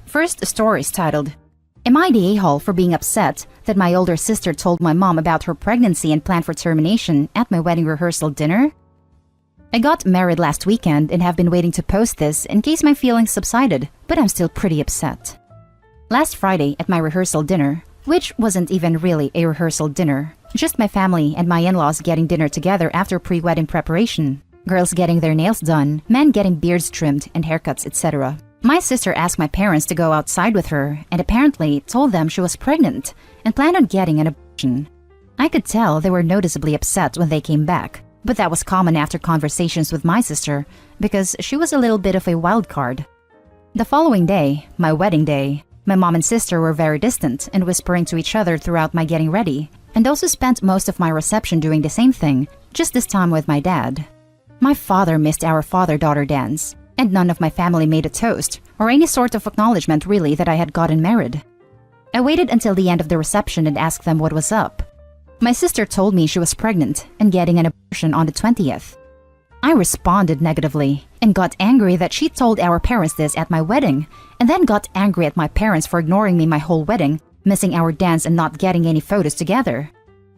First story is titled, Am I the a-hole for being upset that my older sister told my mom about her pregnancy and planned for termination at my wedding rehearsal dinner? I got married last weekend and have been waiting to post this in case my feelings subsided, but I'm still pretty upset. Last Friday at my rehearsal dinner, which wasn't even really a rehearsal dinner, just my family and my in-laws getting dinner together after pre-wedding preparation, girls getting their nails done, men getting beards trimmed and haircuts, etc. My sister asked my parents to go outside with her and apparently told them she was pregnant and planned on getting an abortion. I could tell they were noticeably upset when they came back, but that was common after conversations with my sister because she was a little bit of a wild card. The following day, my wedding day, my mom and sister were very distant and whispering to each other throughout my getting ready, and also spent most of my reception doing the same thing, just this time with my dad. My father missed our father-daughter dance, and none of my family made a toast or any sort of acknowledgement really that I had gotten married. I waited until the end of the reception and asked them what was up. My sister told me she was pregnant and getting an abortion on the 20th. I responded negatively and got angry that she told our parents this at my wedding, and then got angry at my parents for ignoring me my whole wedding, missing our dance and not getting any photos together.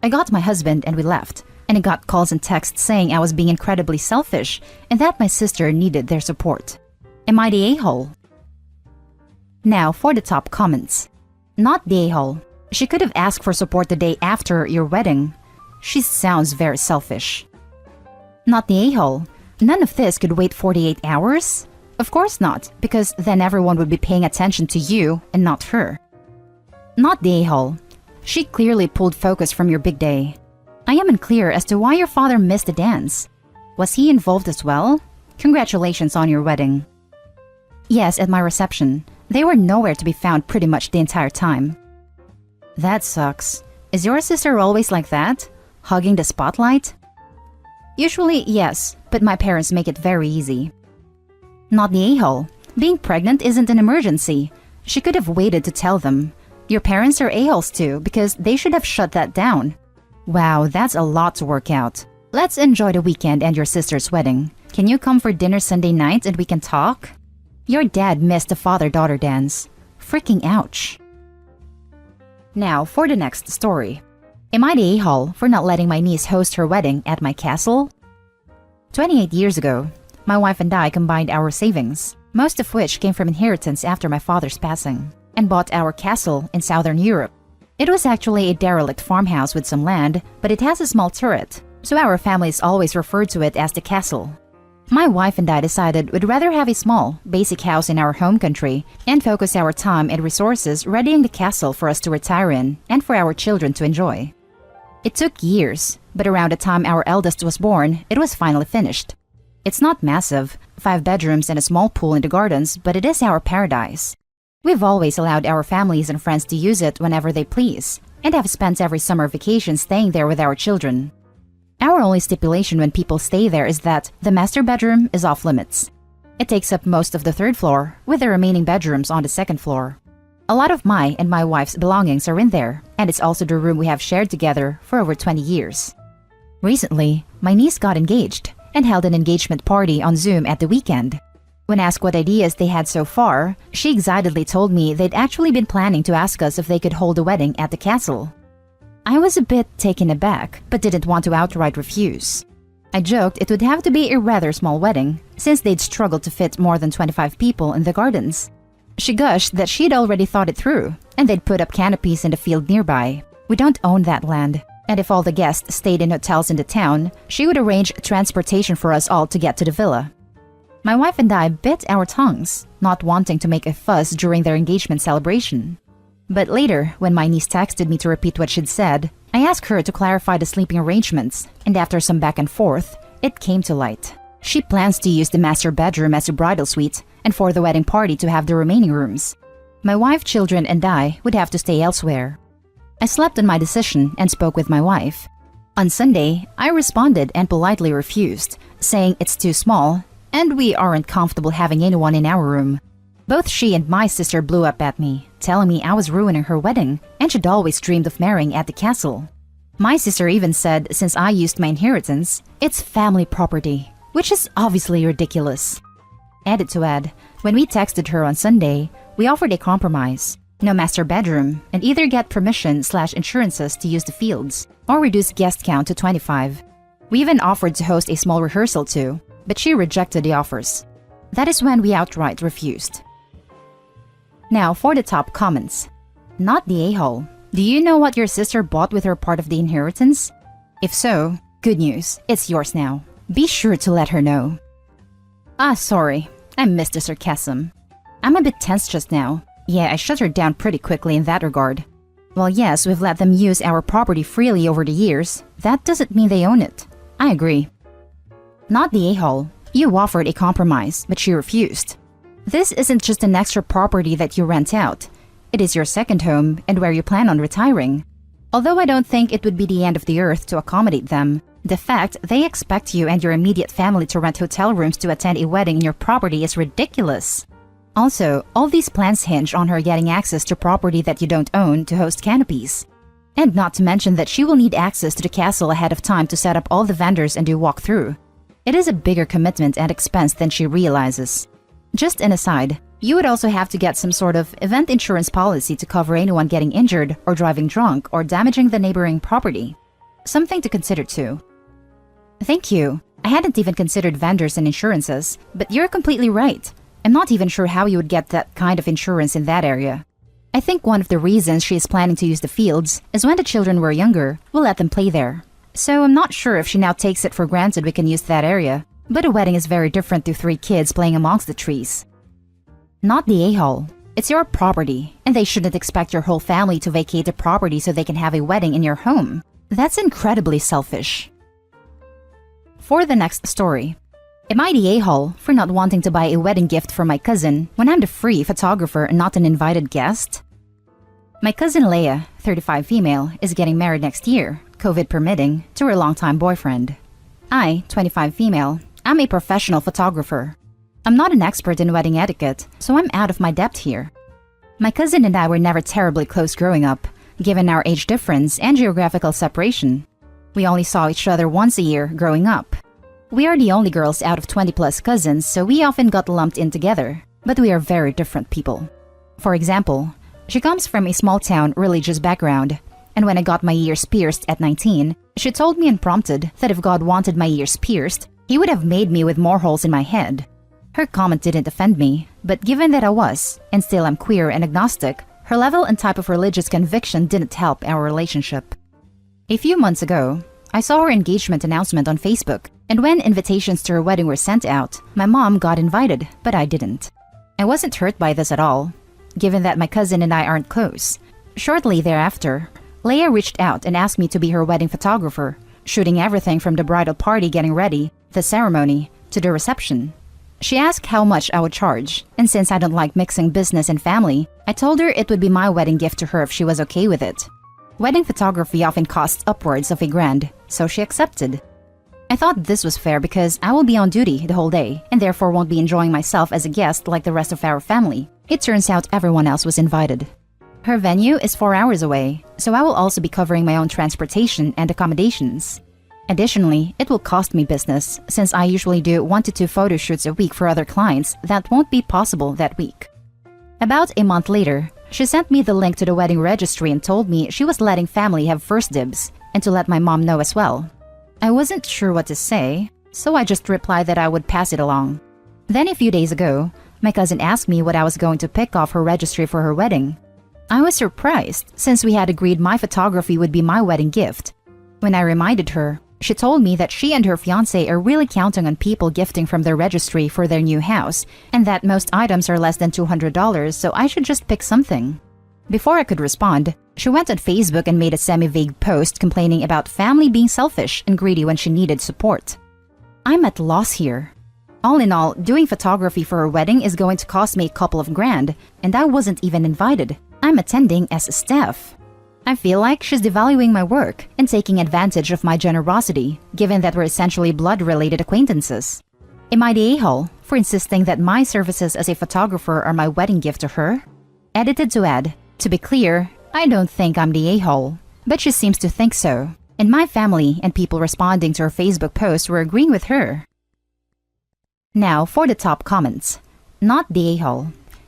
I got my husband and we left, and I got calls and texts saying I was being incredibly selfish and that my sister needed their support. Am I the a-hole? Now for the top comments. Not the a-hole. She could have asked for support the day after your wedding. She sounds very selfish. Not the a-hole. None of this could wait 48 hours? Of course not, because then everyone would be paying attention to you and not her. Not the a-hole. She clearly pulled focus from your big day. I am unclear as to why your father missed the dance. Was he involved as well? Congratulations on your wedding. Yes, at my reception. They were nowhere to be found pretty much the entire time. That sucks. Is your sister always like that? Hugging the spotlight? Usually, yes, but my parents make it very easy. Not the a-hole. Being pregnant isn't an emergency. She could have waited to tell them. Your parents are a-holes too, because they should have shut that down. Wow, that's a lot to work out. Let's enjoy the weekend and your sister's wedding. Can you come for dinner Sunday night and we can talk? Your dad missed the father-daughter dance. Freaking ouch. Now for the next story. Am I the a-hole for not letting my niece host her wedding at my castle? 28 years ago, my wife and I combined our savings, most of which came from inheritance after my father's passing, and bought our castle in southern Europe. It was actually a derelict farmhouse with some land, but it has a small turret, so our families always referred to it as the castle. My wife and I decided we'd rather have a small, basic house in our home country and focus our time and resources readying the castle for us to retire in and for our children to enjoy. It took years, but around the time our eldest was born, it was finally finished. It's not massive, 5 bedrooms and a small pool in the gardens, but it is our paradise. We've always allowed our families and friends to use it whenever they please, and have spent every summer vacation staying there with our children. Our only stipulation when people stay there is that the master bedroom is off limits. It takes up most of the 3rd floor, with the remaining bedrooms on the 2nd floor. A lot of my and my wife's belongings are in there, and it's also the room we have shared together for over 20 years. Recently, my niece got engaged and held an engagement party on Zoom at the weekend. When asked what ideas they had so far, she excitedly told me they'd actually been planning to ask us if they could hold a wedding at the castle. I was a bit taken aback, but didn't want to outright refuse. I joked it would have to be a rather small wedding, since they'd struggled to fit more than 25 people in the gardens. She gushed that she'd already thought it through, and they'd put up canopies in the field nearby. We don't own that land, and if all the guests stayed in hotels in the town, she would arrange transportation for us all to get to the villa. My wife and I bit our tongues, not wanting to make a fuss during their engagement celebration. But later, when my niece texted me to repeat what she'd said, I asked her to clarify the sleeping arrangements, and after some back and forth, it came to light. She plans to use the master bedroom as a bridal suite, and for the wedding party to have the remaining rooms. My wife, children, and I would have to stay elsewhere. I slept on my decision and spoke with my wife. On Sunday, I responded and politely refused, saying it's too small, and we aren't comfortable having anyone in our room. Both she and my sister blew up at me, telling me I was ruining her wedding and she'd always dreamed of marrying at the castle. My sister even said since I used my inheritance, it's family property, which is obviously ridiculous. Added to add, when we texted her on Sunday, We offered a compromise. No master bedroom, and either get permission/insurances to use the fields, or reduce guest count to 25. We even offered to host a small rehearsal too, but she rejected the offers. That is when we outright refused. Now for the top comments. Not the a-hole. Do you know what your sister bought with her part of the inheritance? If so, good news, it's yours now. Be sure to let her know. Sorry, I missed the sarcasm. I'm a bit tense just now. Yeah, I shut her down pretty quickly in that regard. Well, yes, we've let them use our property freely over the years. That doesn't mean they own it. I agree. Not the a-hole. You offered a compromise, but she refused. This isn't just an extra property that you rent out. It is your second home and where you plan on retiring. Although I don't think it would be the end of the earth to accommodate them, the fact they expect you and your immediate family to rent hotel rooms to attend a wedding in your property is ridiculous. Also, all these plans hinge on her getting access to property that you don't own to host canopies. And not to mention that she will need access to the castle ahead of time to set up all the vendors and do walkthrough. It is a bigger commitment and expense than she realizes. Just an aside, you would also have to get some sort of event insurance policy to cover anyone getting injured or driving drunk or damaging the neighboring property. Something to consider too. Thank you. I hadn't even considered vendors and insurances, but you're completely right. I'm not even sure how you would get that kind of insurance in that area. I think one of the reasons she is planning to use the fields is when the children were younger, we'll let them play there. So I'm not sure if she now takes it for granted we can use that area, but a wedding is very different to 3 kids playing amongst the trees. Not the a-hole. It's your property, and they shouldn't expect your whole family to vacate the property so they can have a wedding in your home. That's incredibly selfish. For the next story. Am I the a-hole for not wanting to buy a wedding gift for my cousin when I'm the free photographer and not an invited guest? My cousin Leah, 35 female, is getting married next year, COVID permitting, to her longtime boyfriend. I, 25 female, am a professional photographer. I'm not an expert in wedding etiquette, so I'm out of my depth here. My cousin and I were never terribly close growing up, given our age difference and geographical separation. We only saw each other once a year growing up. We are the only girls out of 20-plus cousins, so we often got lumped in together, but we are very different people. For example, she comes from a small-town religious background, and when I got my ears pierced at 19, she told me unprompted that if God wanted my ears pierced, He would have made me with more holes in my head. Her comment didn't offend me, but given that I was, and still am queer and agnostic, her level and type of religious conviction didn't help our relationship. A few months ago, I saw her engagement announcement on Facebook, and when invitations to her wedding were sent out, my mom got invited, but I didn't. I wasn't hurt by this at all, given that my cousin and I aren't close. Shortly thereafter, Leah reached out and asked me to be her wedding photographer, shooting everything from the bridal party getting ready, the ceremony, to the reception. She asked how much I would charge, and since I don't like mixing business and family, I told her it would be my wedding gift to her if she was okay with it. Wedding photography often costs upwards of $1,000, so she accepted. I thought this was fair because I will be on duty the whole day and therefore won't be enjoying myself as a guest like the rest of our family. It turns out everyone else was invited. Her venue is 4 hours away, so I will also be covering my own transportation and accommodations. Additionally, it will cost me business since I usually do 1 to 2 photo shoots a week for other clients that won't be possible that week. About a month later, she sent me the link to the wedding registry and told me she was letting family have first dibs and to let my mom know as well. I wasn't sure what to say, so I just replied that I would pass it along. Then a few days ago, my cousin asked me what I was going to pick off her registry for her wedding. I was surprised since we had agreed my photography would be my wedding gift. When I reminded her, she told me that she and her fiancé are really counting on people gifting from their registry for their new house, and that most items are less than $200, so I should just pick something. Before I could respond, she went on Facebook and made a semi-vague post complaining about family being selfish and greedy when she needed support. I'm at loss here. All in all, doing photography for her wedding is going to cost me a couple of grand, and I wasn't even invited. I'm attending as staff. I feel like she's devaluing my work and taking advantage of my generosity, given that we're essentially blood-related acquaintances. Am I the a-hole for insisting that my services as a photographer are my wedding gift to her? Edited to add, to be clear, I don't think I'm the a-hole, but she seems to think so, and my family and people responding to her Facebook post were agreeing with her. Now for the top comments. Not the a-hole.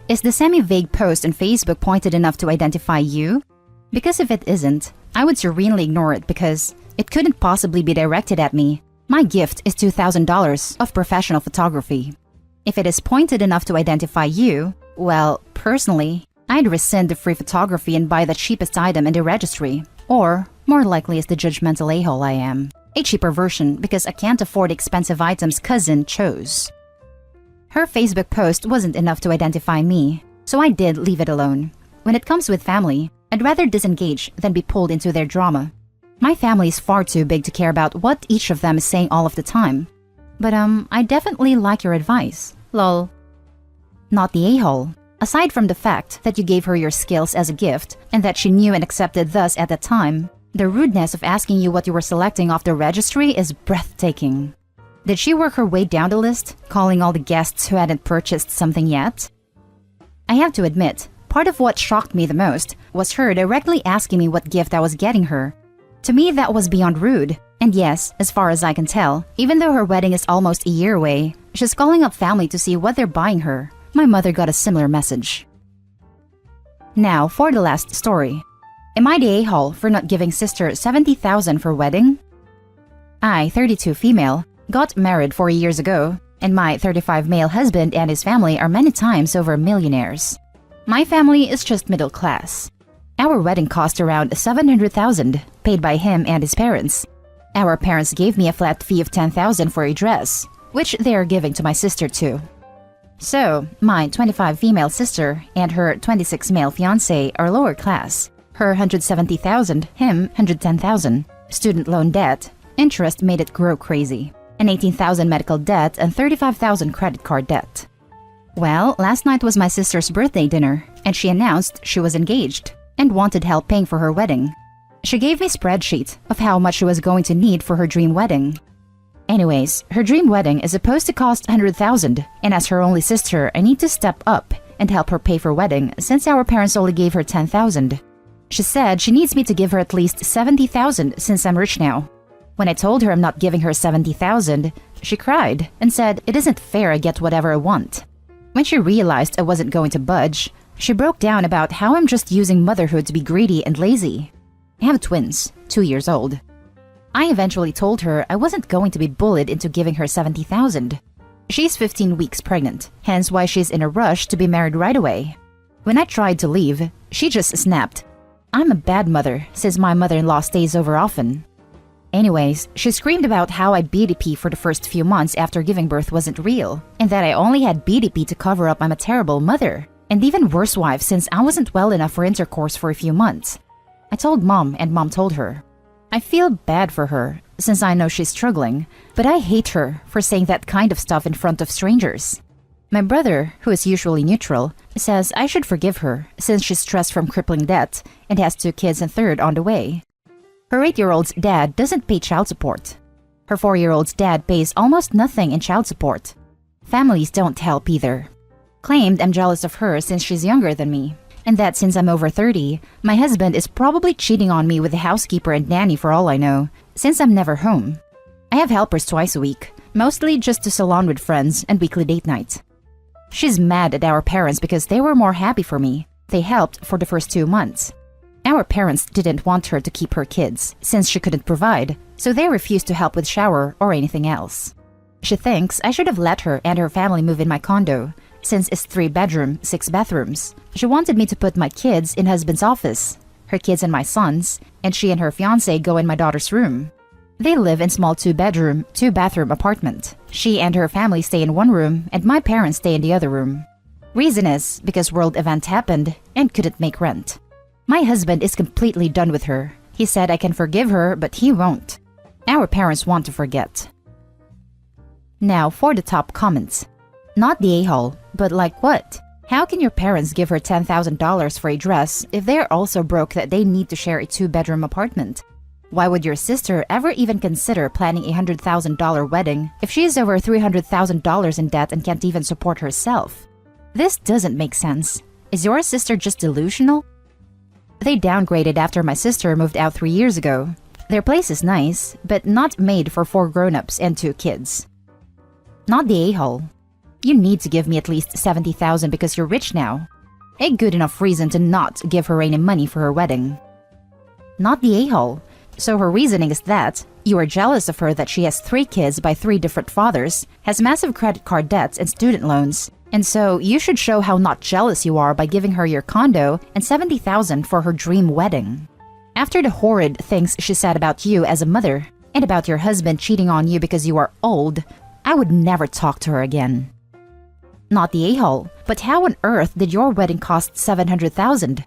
Is the semi-vague post on Facebook pointed enough to identify you? Because if it isn't, I would serenely ignore it because it couldn't possibly be directed at me. My gift is $2,000 of professional photography. If it is pointed enough to identify you, well, personally, I'd rescind the free photography and buy the cheapest item in the registry. Or, more likely as the judgmental a-hole I am, a cheaper version because I can't afford expensive items cousin chose. Her Facebook post wasn't enough to identify me, so I did leave it alone. When it comes with family, I'd rather disengage than be pulled into their drama. My family is far too big to care about what each of them is saying all of the time. But I definitely like your advice. Lol. Not the a-hole. Aside from the fact that you gave her your skills as a gift and that she knew and accepted thus at the time, the rudeness of asking you what you were selecting off the registry is breathtaking. Did she work her way down the list, calling all the guests who hadn't purchased something yet? I have to admit, part of what shocked me the most was her directly asking me what gift I was getting her. To me, that was beyond rude. And yes, as far as I can tell, even though her wedding is almost a year away, she's calling up family to see what they're buying her. My mother got a similar message. Now, for the last story. Am I the a-hole for not giving sister $70,000 for wedding? I, 32 female, got married 4 years ago, and my 35 male husband and his family are many times over millionaires. My family is just middle class. Our wedding cost around $700,000, paid by him and his parents. Our parents gave me a flat fee of $10,000 for a dress, which they are giving to my sister too. So, my 25 female sister and her 26 male fiancé are lower class. Her $170,000, him $110,000. Student loan debt, interest made it grow crazy. An $18,000 medical debt and $35,000 credit card debt. Well, last night was my sister's birthday dinner, and she announced she was engaged and wanted help paying for her wedding. She gave me a spreadsheet of how much she was going to need for her dream wedding. Anyways, her dream wedding is supposed to cost $100,000, and as her only sister, I need to step up and help her pay for wedding since our parents only gave her $10,000. She said she needs me to give her at least $70,000 since I'm rich now. When I told her I'm not giving her $70,000, she cried and said it isn't fair I get whatever I want. When she realized I wasn't going to budge, she broke down about how I'm just using motherhood to be greedy and lazy. I have twins, 2 years old. I eventually told her I wasn't going to be bullied into giving her $70,000. She's 15 weeks pregnant, hence why she's in a rush to be married right away. When I tried to leave, she just snapped. I'm a bad mother since my mother-in-law stays over often. Anyways, she screamed about how I BDP for the first few months after giving birth wasn't real, and that I only had BDP to cover up I'm a terrible mother, and even worse wife since I wasn't well enough for intercourse for a few months. I told mom and mom told her. I feel bad for her since I know she's struggling, but I hate her for saying that kind of stuff in front of strangers. My brother, who is usually neutral, says I should forgive her since she's stressed from crippling debt and has 2 kids and third on the way. Her 8-year-old's dad doesn't pay child support. Her 4-year-old's dad pays almost nothing in child support. Families don't help either. Claimed I'm jealous of her since she's younger than me, and that since I'm over 30, my husband is probably cheating on me with a housekeeper and nanny for all I know, since I'm never home. I have helpers twice a week, mostly just to salon with friends and weekly date night. She's mad at our parents because they were more happy for me. They helped for the first 2 months. Our parents didn't want her to keep her kids, since she couldn't provide, so they refused to help with shower or anything else. She thinks I should have let her and her family move in my condo, since it's 3-bedroom, 6 bathrooms. She wanted me to put my kids in husband's office, her kids and my son's, and she and her fiancé go in my daughter's room. They live in small 2-bedroom, 2-bathroom apartment. She and her family stay in one room, and my parents stay in the other room. Reason is because world event happened and couldn't make rent. My husband is completely done with her. He said I can forgive her, but he won't. Our parents want to forget. Now for the top comments. Not the a-hole, but like what? How can your parents give her $10,000 for a dress if they're also broke that they need to share a 2-bedroom apartment? Why would your sister ever even consider planning a $100,000 wedding if she is over $300,000 in debt and can't even support herself? This doesn't make sense. Is your sister just delusional? They downgraded after my sister moved out 3 years ago. Their place is nice, but not made for 4 grown-ups and 2 kids. Not the a-hole. You need to give me at least 70,000 because you're rich now. A good enough reason to not give her any money for her wedding. Not the a-hole. So her reasoning is that you are jealous of her that she has 3 kids by 3 different fathers, has massive credit card debts and student loans, and so you should show how not jealous you are by giving her your condo and 70,000 for her dream wedding. After the horrid things she said about you as a mother, and about your husband cheating on you because you are old, I would never talk to her again. Not the a-hole, but how on earth did your wedding cost 700,000?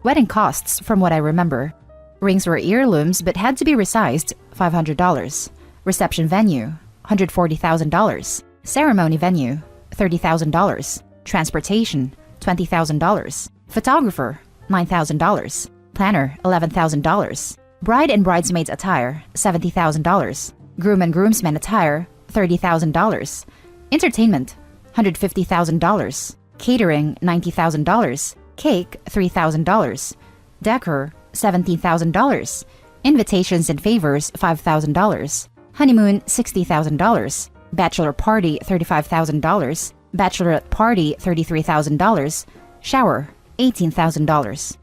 Wedding costs, from what I remember. Rings were heirlooms but had to be resized, $500. Reception venue, $140,000. Ceremony venue, $30,000. Transportation, $20,000. Photographer, $9,000. Planner, $11,000. Bride and bridesmaids attire, $70,000. Groom and groomsmen attire, $30,000. Entertainment, $150,000. Catering, $90,000. Cake, $3,000. Decor, $17,000. Invitations and favors, $5,000. Honeymoon, $60,000. Bachelor party, $35,000. Bachelorette party, $33,000. Shower, $18,000.